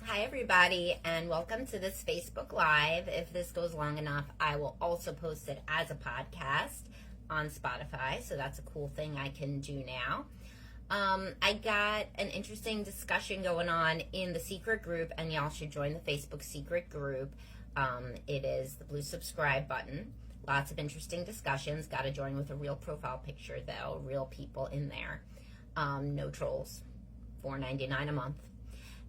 Hi, everybody, and welcome to this Facebook Live. If this goes long enough, I will also post it as a podcast on Spotify, so that's a cool thing I can do now. I got an interesting discussion going on in the secret group, and y'all should join the Facebook secret group. It is the blue subscribe button. Lots of interesting discussions. Got to join with a real profile picture, though. Real people in there. No trolls. $4.99 a month.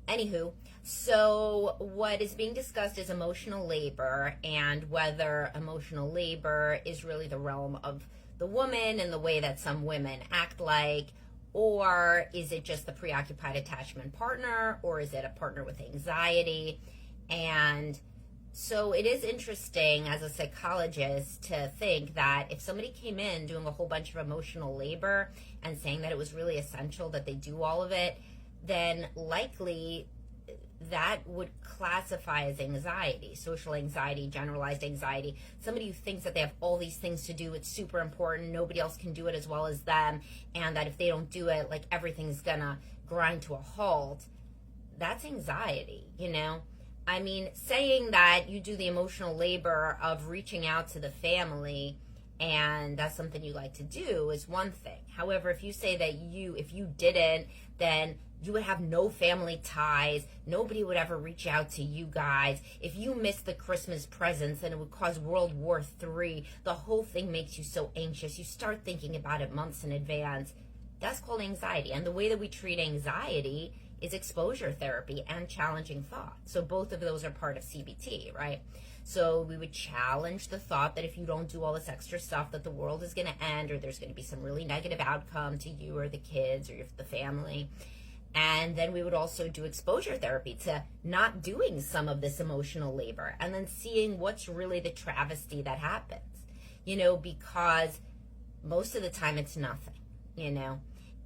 Anywho, so what is being discussed is emotional labor, and whether emotional labor is really the realm of the woman and the way that some women act like, or is it just the preoccupied attachment partner, or is it a partner with anxiety? And so it is interesting as a psychologist to think that if somebody came in doing a whole bunch of emotional labor and saying that it was really essential that they do all of it, then likely that would classify as anxiety, social anxiety, generalized anxiety. Somebody who thinks that they have all these things to do, it's super important, nobody else can do it as well as them, and that if they don't do it, like everything's gonna grind to a halt. That's anxiety, you know? I mean, saying that you do the emotional labor of reaching out to the family and that's something you like to do is one thing. However, if you say that if you didn't, then you would have no family ties. Nobody would ever reach out to you guys. If you missed the Christmas presents, then it would cause World War III. The whole thing makes you so anxious. You start thinking about it months in advance. That's called anxiety. And the way that we treat anxiety is exposure therapy and challenging thought. So both of those are part of CBT, right? So we would challenge the thought that if you don't do all this extra stuff that the world is going to end, or there's going to be some really negative outcome to you or the kids or the family. And then we would also do exposure therapy to not doing some of this emotional labor and then seeing what's really the travesty that happens, because most of the time it's nothing,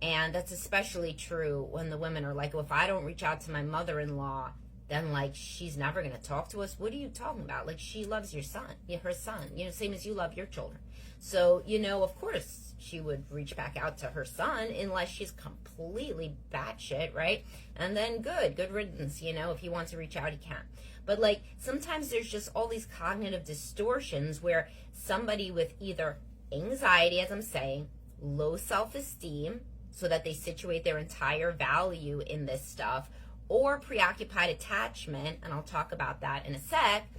and that's especially true when the women are like, well, if I don't reach out to my mother-in-law, then like she's never going to talk to us. What are you talking about? Like, she loves your son, her son, same as you love your children. So, of course she would reach back out to her son unless she's completely batshit, right? And then good riddance, if he wants to reach out, he can. But like sometimes there's just all these cognitive distortions where somebody with either anxiety, as I'm saying, low self-esteem, so that they situate their entire value in this stuff, or preoccupied attachment, and I'll talk about that in a sec,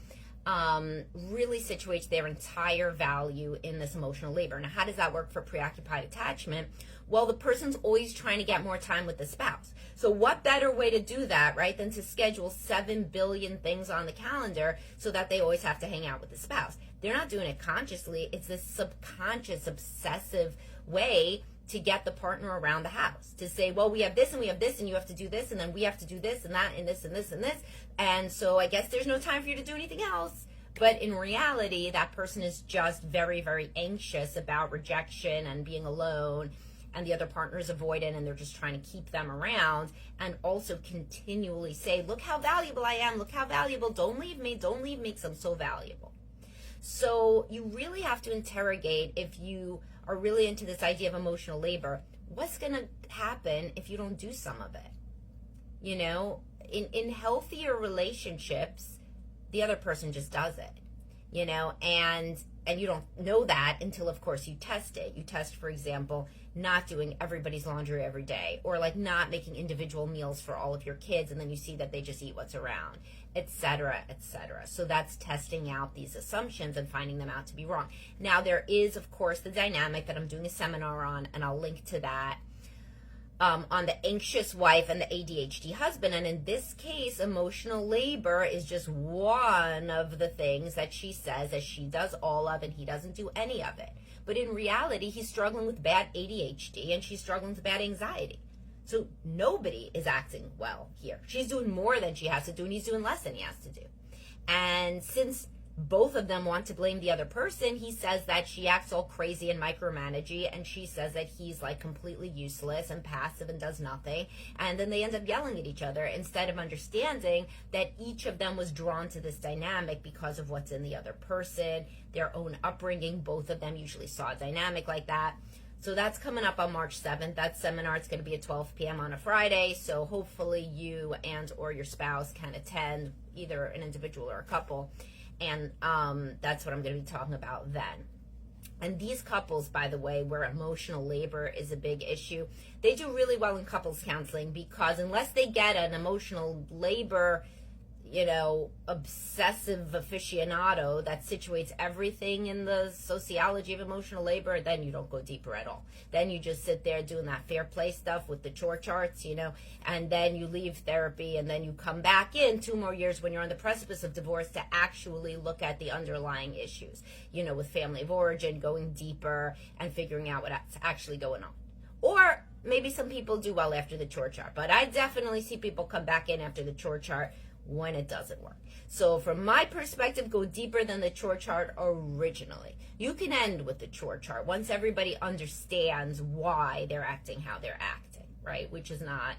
really situates their entire value in this emotional labor. Now, how does that work for preoccupied attachment? Well, the person's always trying to get more time with the spouse. So what better way to do that, right, than to schedule 7 billion things on the calendar so that they always have to hang out with the spouse? They're not doing it consciously. It's this subconscious, obsessive way to get the partner around the house, to say, well, we have this and we have this and you have to do this and then we have to do this and that and this and this and this. And so I guess there's no time for you to do anything else. But in reality, that person is just very, very anxious about rejection and being alone, and the other partner is avoidant and they're just trying to keep them around, and also continually say, look how valuable I am, look how valuable, don't leave me, because I'm so valuable. So you really have to interrogate, if you are really into this idea of emotional labor, what's going to happen if you don't do some of it? In healthier relationships, the other person just does it, and you don't know that until, of course, you test it. You test, for example, not doing everybody's laundry every day, or like not making individual meals for all of your kids, and then you see that they just eat what's around, etc., etc. So that's testing out these assumptions and finding them out to be wrong. Now, there is, of course, the dynamic that I'm doing a seminar on, and I'll link to that, on the anxious wife and the ADHD husband. And in this case, emotional labor is just one of the things that she says that she does all of, and he doesn't do any of it. But in reality, he's struggling with bad ADHD and she's struggling with bad anxiety. So nobody is acting well here. She's doing more than she has to do, and he's doing less than he has to do. And since both of them want to blame the other person, he says that she acts all crazy and micromanagey, and she says that he's like completely useless and passive and does nothing. And then they end up yelling at each other instead of understanding that each of them was drawn to this dynamic because of what's in the other person, their own upbringing. Both of them usually saw a dynamic like that. So that's coming up on March 7th. That seminar, it's going to be at 12 p.m. on a Friday. So hopefully you and or your spouse can attend, either an individual or a couple. And that's what I'm going to be talking about then. And these couples, by the way, where emotional labor is a big issue, they do really well in couples counseling, because unless they get an emotional labor, obsessive aficionado that situates everything in the sociology of emotional labor, then you don't go deeper at all. Then you just sit there doing that fair play stuff with the chore charts, and then you leave therapy, and then you come back in 2 more years when you're on the precipice of divorce to actually look at the underlying issues, with family of origin, going deeper and figuring out what's actually going on. Or maybe some people do well after the chore chart, but I definitely see people come back in after the chore chart when it doesn't work. So from my perspective, go deeper than the chore chart originally. You can end with the chore chart once everybody understands why they're acting how they're acting, right? Which is not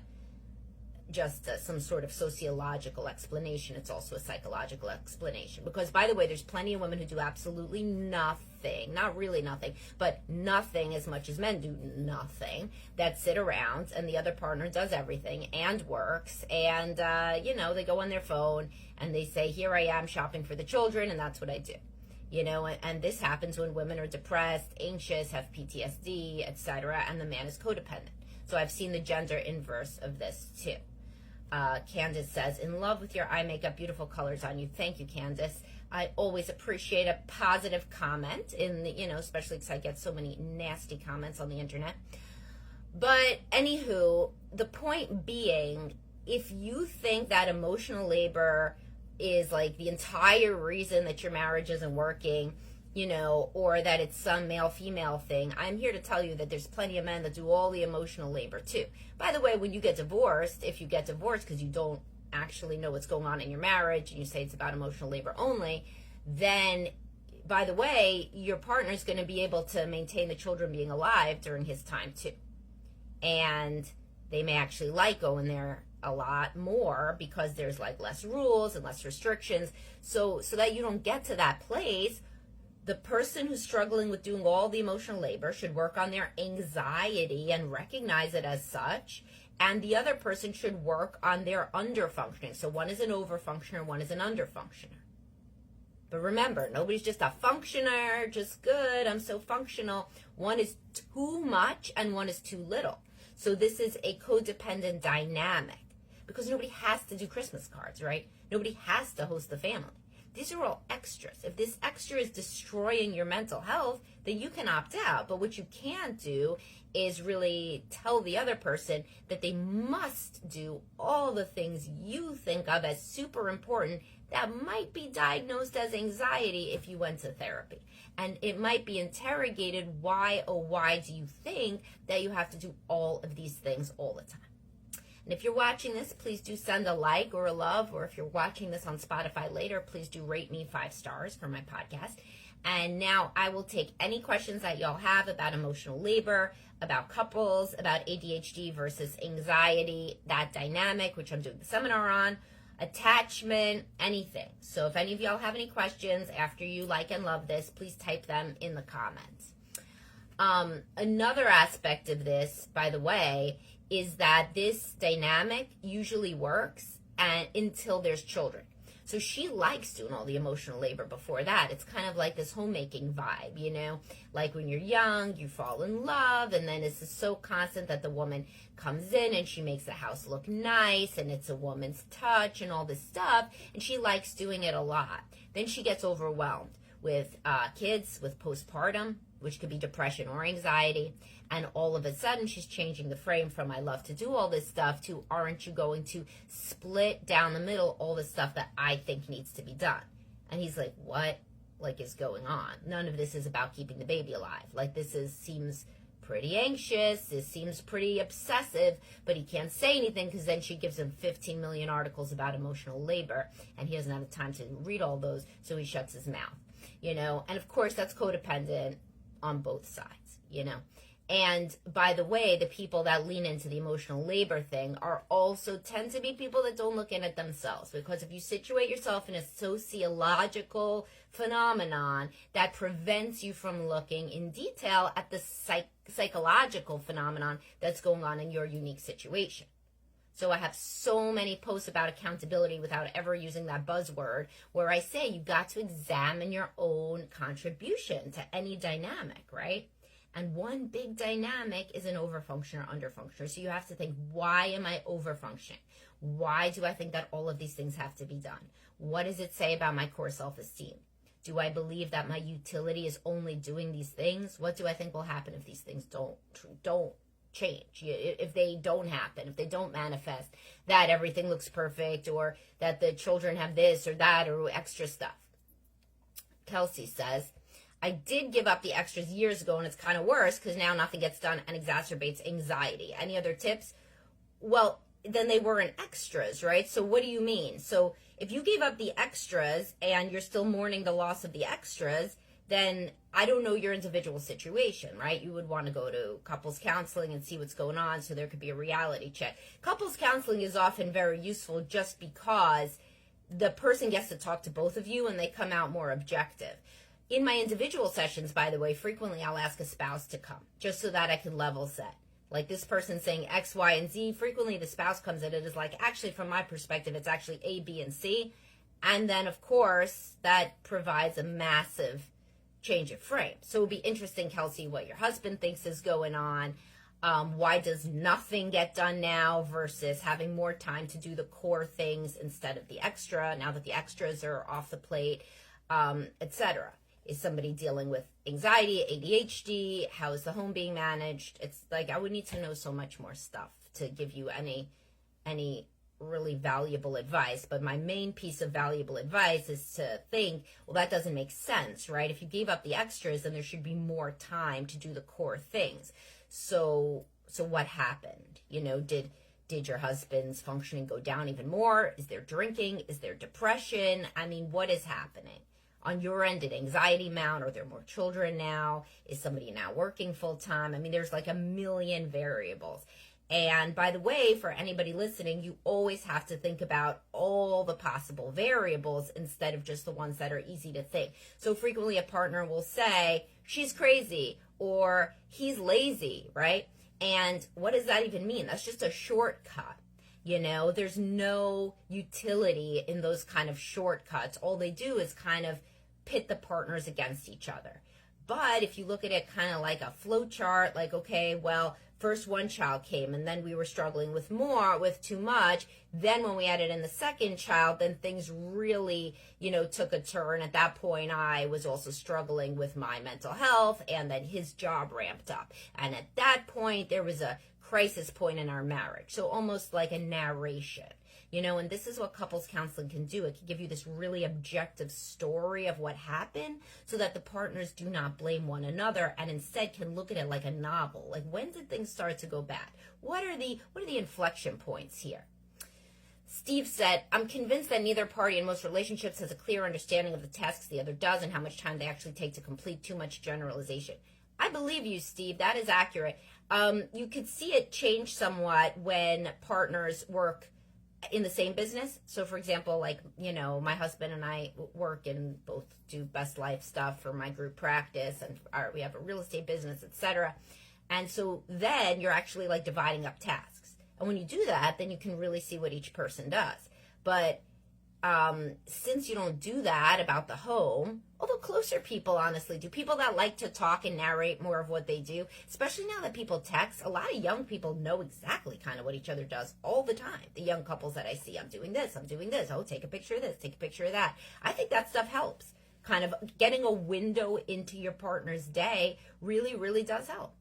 just some sort of sociological explanation. It's also a psychological explanation. Because, by the way, there's plenty of women who do absolutely nothing, not really nothing, but nothing as much as men do nothing, that sit around and the other partner does everything and works, and, they go on their phone and they say, here I am shopping for the children, and that's what I do. And this happens when women are depressed, anxious, have PTSD, etc., and the man is codependent. So I've seen the gender inverse of this too. Candace says, in love with your eye makeup, beautiful colors on you. Thank you, Candace. I always appreciate a positive comment especially because I get so many nasty comments on the internet. But anywho, the point being, if you think that emotional labor is like the entire reason that your marriage isn't working, or that it's some male-female thing, I'm here to tell you that there's plenty of men that do all the emotional labor too. By the way, when you get divorced, if you get divorced because you don't actually know what's going on in your marriage and you say it's about emotional labor only, then, by the way, your partner's going to be able to maintain the children being alive during his time too. And they may actually like going there a lot more because there's like less rules and less restrictions. So that you don't get to that place, the person who's struggling with doing all the emotional labor should work on their anxiety and recognize it as such. And the other person should work on their underfunctioning. So one is an overfunctioner, one is an underfunctioner. But remember, nobody's just a functioner, just good, I'm so functional. One is too much and one is too little. So this is a codependent dynamic, because nobody has to do Christmas cards, right? Nobody has to host the family. These are all extras. If this extra is destroying your mental health, then you can opt out. But what you can't do is really tell the other person that they must do all the things you think of as super important that might be diagnosed as anxiety if you went to therapy. And it might be interrogated, why do you think that you have to do all of these things all the time? And if you're watching this, please do send a like or a love, or if you're watching this on Spotify later, please do rate me 5 stars for my podcast. And now I will take any questions that y'all have about emotional labor, about couples, about ADHD versus anxiety, that dynamic, which I'm doing the seminar on, attachment, anything. So if any of y'all have any questions after you like and love this, please type them in the comments. Another aspect of this, by the way, is that this dynamic usually works until there's children. So she likes doing all the emotional labor before that. It's kind of like this homemaking vibe, like when you're young, you fall in love, and then it's so constant that the woman comes in and she makes the house look nice, and it's a woman's touch and all this stuff, and she likes doing it a lot. Then she gets overwhelmed with kids, with postpartum, which could be depression or anxiety, and all of a sudden she's changing the frame from I love to do all this stuff to aren't you going to split down the middle all the stuff that I think needs to be done? And he's like, what is going on? None of this is about keeping the baby alive. Seems pretty anxious, this seems pretty obsessive, but he can't say anything because then she gives him 15 million articles about emotional labor and he doesn't have the time to read all those, so he shuts his mouth, and of course that's codependent on both sides, And by the way, the people that lean into the emotional labor thing are also tend to be people that don't look in at themselves. Because if you situate yourself in a sociological phenomenon that prevents you from looking in detail at the psychological phenomenon that's going on in your unique situation. So I have so many posts about accountability without ever using that buzzword, where I say you got to examine your own contribution to any dynamic, right? And one big dynamic is an overfunctioner, underfunctioner. So you have to think, why am I overfunctioning? Why do I think that all of these things have to be done? What does it say about my core self-esteem? Do I believe that my utility is only doing these things? What do I think will happen if these things don't change? If they don't happen, if they don't manifest, that everything looks perfect, or that the children have this or that or extra stuff. Kelsey says, I did give up the extras years ago, and it's kind of worse because now nothing gets done and exacerbates anxiety. Any other tips? Well, then they weren't extras, right? So what do you mean? So if you gave up the extras and you're still mourning the loss of the extras, then I don't know your individual situation, right? You would want to go to couples counseling and see what's going on, so there could be a reality check. Couples counseling is often very useful just because the person gets to talk to both of you and they come out more objective. In my individual sessions, by the way, frequently I'll ask a spouse to come just so that I can level set. Like this person saying X, Y, and Z, frequently the spouse comes in and is like, actually, from my perspective, it's actually A, B, and C. And then, of course, that provides a massive change of frame. So it would be interesting, Kelsey, what your husband thinks is going on. Why does nothing get done now versus having more time to do the core things instead of the extra, now that the extras are off the plate, etc. Is somebody dealing with anxiety, ADHD? How is the home being managed? It's like I would need to know so much more stuff to give you any really valuable advice. But my main piece of valuable advice is to think, well, that doesn't make sense, right? If you gave up the extras, then there should be more time to do the core things. So what happened? You know, did your husband's functioning go down even more? Is there drinking? Is there depression? I mean, what is happening? On your end, did anxiety mount? Are there more children now? Is somebody now working full time? I mean, there's like a million variables. And by the way, for anybody listening, you always have to think about all the possible variables instead of just the ones that are easy to think. So frequently a partner will say, she's crazy, or he's lazy, right? And what does that even mean? That's just a shortcut. You know, there's no utility in those kind of shortcuts. All they do is kind of pit the partners against each other. But if you look at it kind of like a flow chart, like, okay, well, first one child came and then we were struggling with too much. Then when we added in the second child, then things really, took a turn. At that point, I was also struggling with my mental health, and then his job ramped up. And at that point, there was a crisis point in our marriage. So almost like a narration. And this is what couples counseling can do. It can give you this really objective story of what happened so that the partners do not blame one another and instead can look at it like a novel. Like, when did things start to go bad? What are the inflection points here? Steve said, I'm convinced that neither party in most relationships has a clear understanding of the tasks the other does and how much time they actually take to complete. Too much generalization. I believe you, Steve. That is accurate. You could see it change somewhat when partners work in the same business. So for example, like, my husband and I work and both do best life stuff for my group practice, and we have a real estate business, etc. And so then you're actually like dividing up tasks. And when you do that, then you can really see what each person does. But since you don't do that about the home, although closer people honestly do, people that like to talk and narrate more of what they do, especially now that people text, a lot of young people know exactly kind of what each other does all the time. The young couples that I see, I'm doing this, oh, take a picture of this, take a picture of that. I think that stuff helps. Kind of getting a window into your partner's day really, really does help.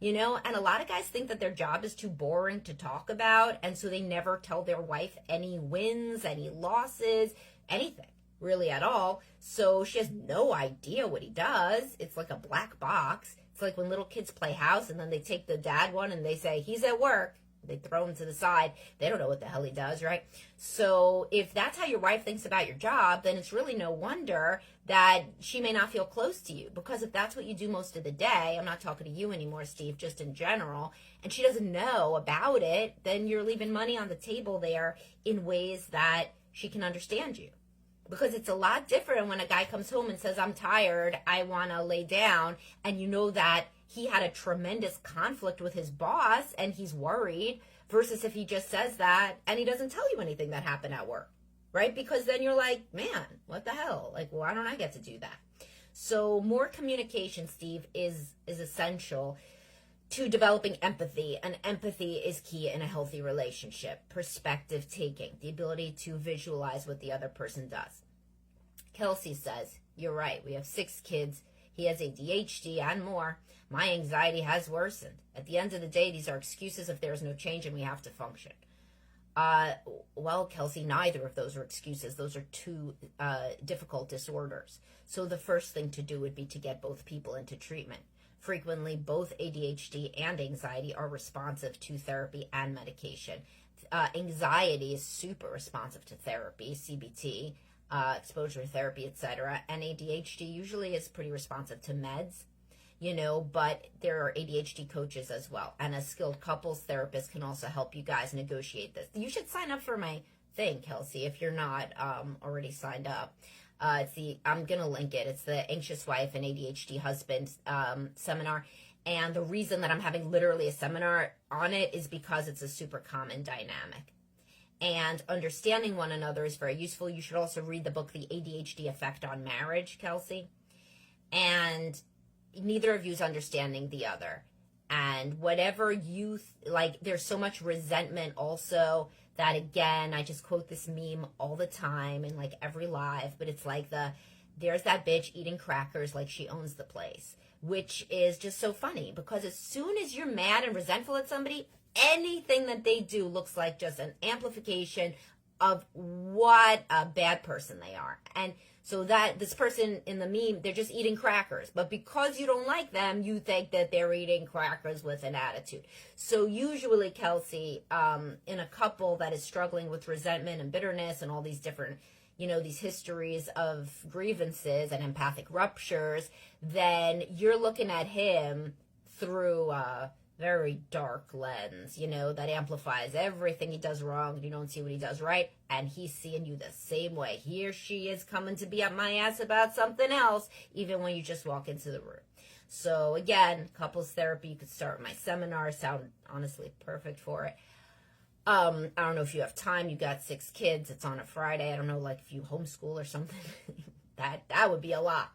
And a lot of guys think that their job is too boring to talk about, and so they never tell their wife any wins, any losses, anything really at all. So she has no idea what he does. It's like a black box. It's like when little kids play house and then they take the dad one and they say, he's at work. They throw him to the side. They don't know what the hell he does, right? So if that's how your wife thinks about your job, then it's really no wonder that she may not feel close to you. Because if that's what you do most of the day, I'm not talking to you anymore, Steve, just in general, and she doesn't know about it, then you're leaving money on the table there in ways that she can understand you. Because it's a lot different when a guy comes home and says, I'm tired, I want to lay down, and you know that he had a tremendous conflict with his boss and he's worried, versus if he just says that and he doesn't tell you anything that happened at work, right? Because then you're like, man, what the hell? Like, why don't I get to do that? So more communication, Steve, is essential to developing empathy, and empathy is key in a healthy relationship. Perspective taking, the ability to visualize what the other person does. Kelsey says, you're right, we have 6 kids. He has ADHD and more. My anxiety has worsened. At the end of the day, these are excuses if there's no change and we have to function. Well, Kelsey, neither of those are excuses. Those are 2 difficult disorders. So the first thing to do would be to get both people into treatment. Frequently, both ADHD and anxiety are responsive to therapy and medication. Anxiety is super responsive to therapy, CBT, exposure therapy, etc. And ADHD usually is pretty responsive to meds, but there are ADHD coaches as well. And a skilled couples therapist can also help you guys negotiate this. You should sign up for my thing, Kelsey, if you're not already signed up. I'm going to link it. It's the Anxious Wife and ADHD Husband seminar. And the reason that I'm having literally a seminar on it is because it's a super common dynamic. And understanding one another is very useful. You should also read the book, The ADHD Effect on Marriage, Kelsey. And neither of you is understanding the other. And whatever you, there's so much resentment also that, again, I just quote this meme all the time in every live, but it's like there's that bitch eating crackers like she owns the place, which is just so funny because as soon as you're mad and resentful at somebody, anything that they do looks like just an amplification of what a bad person they are. And so that this person in the meme, they're just eating crackers. But because you don't like them, you think that they're eating crackers with an attitude. So usually, Kelsey, in a couple that is struggling with resentment and bitterness and all these different, these histories of grievances and empathic ruptures, then you're looking at him through very dark lens, that amplifies everything he does wrong. You don't see what he does right, and he's seeing you the same way. He or she is coming to be up my ass about something else, even when you just walk into the room. So again, couples therapy, you could start my seminar. Sound honestly perfect for it. I don't know if you have time. You got 6 kids. It's on a Friday. I don't know, if you homeschool or something. that would be a lot.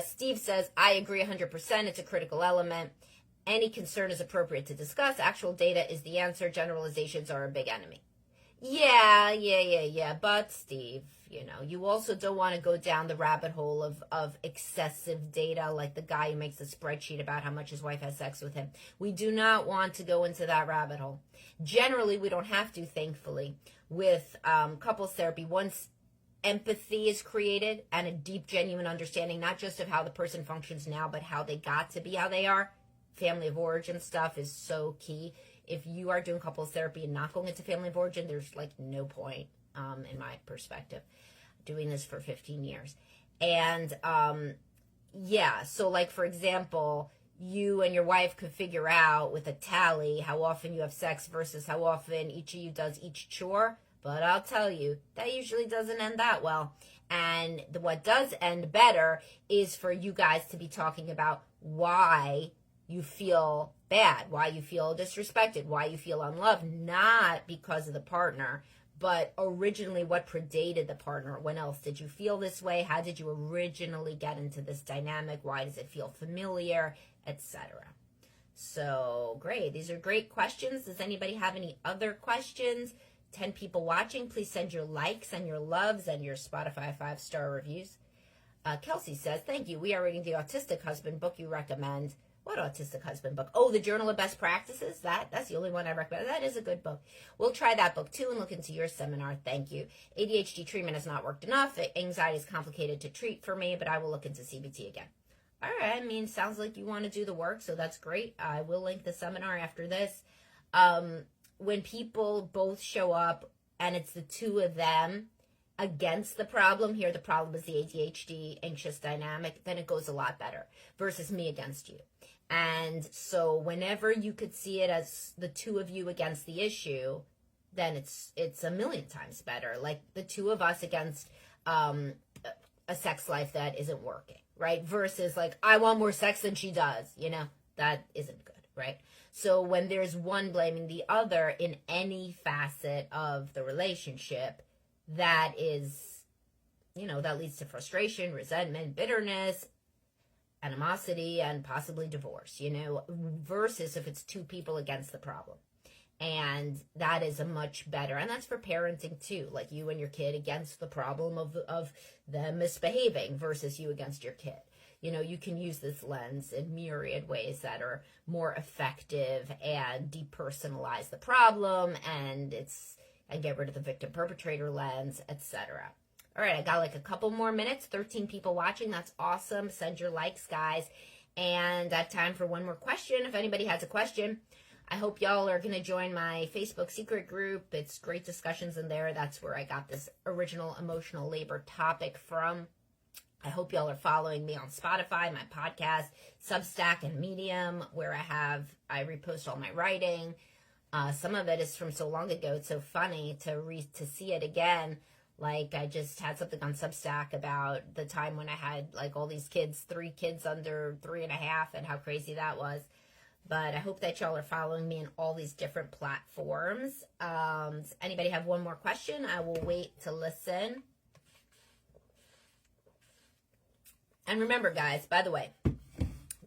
Steve says, I agree 100%. It's a critical element. Any concern is appropriate to discuss. Actual data is the answer. Generalizations are a big enemy. Yeah. But Steve, you also don't want to go down the rabbit hole of excessive data, like the guy who makes a spreadsheet about how much his wife has sex with him. We do not want to go into that rabbit hole. Generally, we don't have to, thankfully, with couples therapy. Once empathy is created and a deep, genuine understanding, not just of how the person functions now, but how they got to be how they are. Family of origin stuff is so key. If you are doing couples therapy and not going into family of origin, there's no point, in my perspective, doing this for 15 years. And so for example, you and your wife could figure out with a tally how often you have sex versus how often each of you does each chore. But I'll tell you, that usually doesn't end that well. And what does end better is for you guys to be talking about why you feel bad, why you feel disrespected, why you feel unloved, not because of the partner, but originally what predated the partner. When else did you feel this way? How did you originally get into this dynamic? Why does it feel familiar, etc.? So great. These are great questions. Does anybody have any other questions? 10 people watching. Please send your likes and your loves and your Spotify 5-star reviews. Kelsey says, thank you. We are reading the Autistic Husband book you recommend. What Autistic Husband book? Oh, the Journal of Best Practices? That's the only one I recommend. That is a good book. We'll try that book too and look into your seminar. Thank you. ADHD treatment has not worked enough. Anxiety is complicated to treat for me, but I will look into CBT again. All right. Sounds like you want to do the work, so that's great. I will link the seminar after this. When people both show up and it's the two of them against the problem, here the problem is the ADHD, anxious dynamic, then it goes a lot better versus me against you. And so whenever you could see it as the two of you against the issue, then it's a million times better. Like the two of us against a sex life that isn't working, right? Versus like, I want more sex than she does, that isn't good, right? So when there's one blaming the other in any facet of the relationship, that is, that leads to frustration, resentment, bitterness, animosity, and possibly divorce, versus if it's two people against the problem. And that is a much better, and that's for parenting too, like you and your kid against the problem of them misbehaving versus you against your kid. You can use this lens in myriad ways that are more effective and depersonalize the problem and get rid of the victim perpetrator lens, etc. All right, I got like a couple more minutes, 13 people watching. That's awesome. Send your likes, guys. And I have time for one more question. If anybody has a question, I hope y'all are going to join my Facebook secret group. It's great discussions in there. That's where I got this original emotional labor topic from. I hope y'all are following me on Spotify, my podcast, Substack, and Medium, where I repost all my writing. Some of it is from so long ago. It's so funny to see it again. Like I just had something on Substack about the time when I had like all these kids, 3 kids under 3.5, and how crazy that was. But I hope that y'all are following me in all these different platforms. Does anybody have one more question? I will wait to listen. And remember, guys, by the way,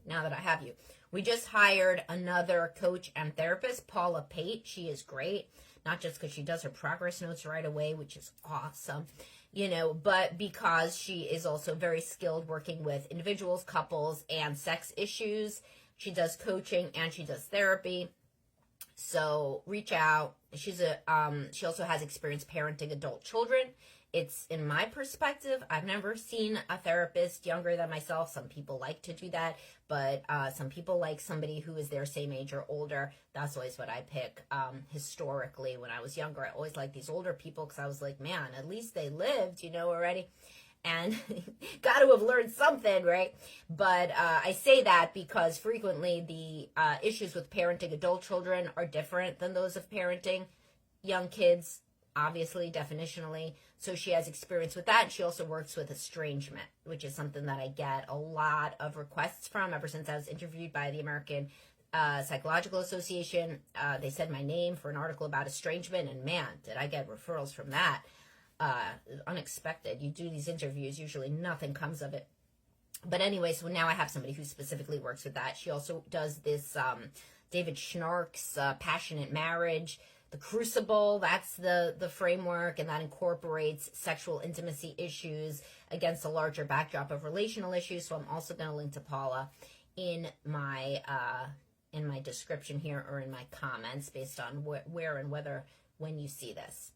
now that I have you, we just hired another coach and therapist, Paula Pate. She is great, not just because she does her progress notes right away, which is awesome, but because she is also very skilled working with individuals, couples, and sex issues. She does coaching and she does therapy. So reach out. She also has experience parenting adult children. It's, in my perspective, I've never seen a therapist younger than myself. Some people like to do that, but some people like somebody who is their same age or older. That's always what I pick. Historically, when I was younger, I always liked these older people because I was like, man, at least they lived, already. And got to have learned something, right? But I say that because frequently the issues with parenting adult children are different than those of parenting young kids, obviously, definitionally. So she has experience with that. She also works with estrangement, which is something that I get a lot of requests from ever since I was interviewed by the American Psychological Association. They said my name for an article about estrangement, and man, did I get referrals from that. Unexpected. You do these interviews, usually nothing comes of it. But anyway, so now I have somebody who specifically works with that. She also does this David Schnark's Passionate Marriage, The Crucible. That's the framework, and that incorporates sexual intimacy issues against a larger backdrop of relational issues. So I'm also going to link to Paula in my description here or in my comments based on where and when you see this.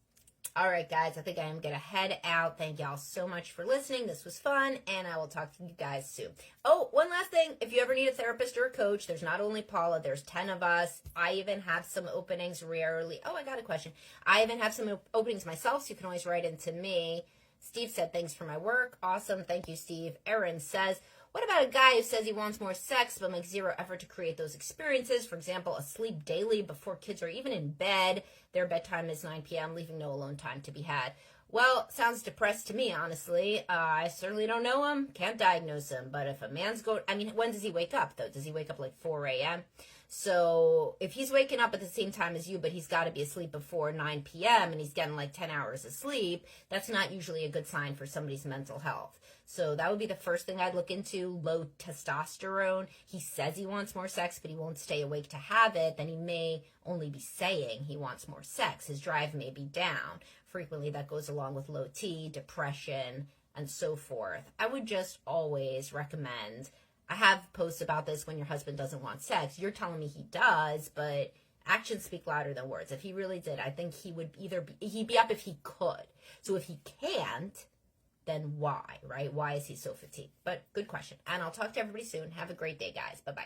All right, guys, I think I am going to head out. Thank y'all so much for listening. This was fun, and I will talk to you guys soon. Oh, one last thing. If you ever need a therapist or a coach, there's not only Paula, there's 10 of us. I even have some openings rarely. Oh, I got a question. I even have some openings myself, so you can always write into me. Steve said, thanks for my work. Awesome. Thank you, Steve. Erin says, what about a guy who says he wants more sex but makes zero effort to create those experiences? For example, asleep daily before kids are even in bed. Their bedtime is 9 p.m., leaving no alone time to be had. Well, sounds depressed to me, honestly. I certainly don't know him. Can't diagnose him. But if a man's when does he wake up, though? Does he wake up like 4 a.m.? So if he's waking up at the same time as you, but he's got to be asleep before 9 p.m. and he's getting like 10 hours of sleep, that's not usually a good sign for somebody's mental health. So that would be the first thing I'd look into. Low testosterone. He says he wants more sex, but he won't stay awake to have it. Then he may only be saying he wants more sex. His drive may be down. Frequently that goes along with low T, depression, and so forth. I would just always recommend, I have posts about this when your husband doesn't want sex. You're telling me he does, but actions speak louder than words. If he really did, I think he would he'd be up if he could. So if he can't, then why, right? Why is he so fatigued? But good question. And I'll talk to everybody soon. Have a great day, guys. Bye-bye.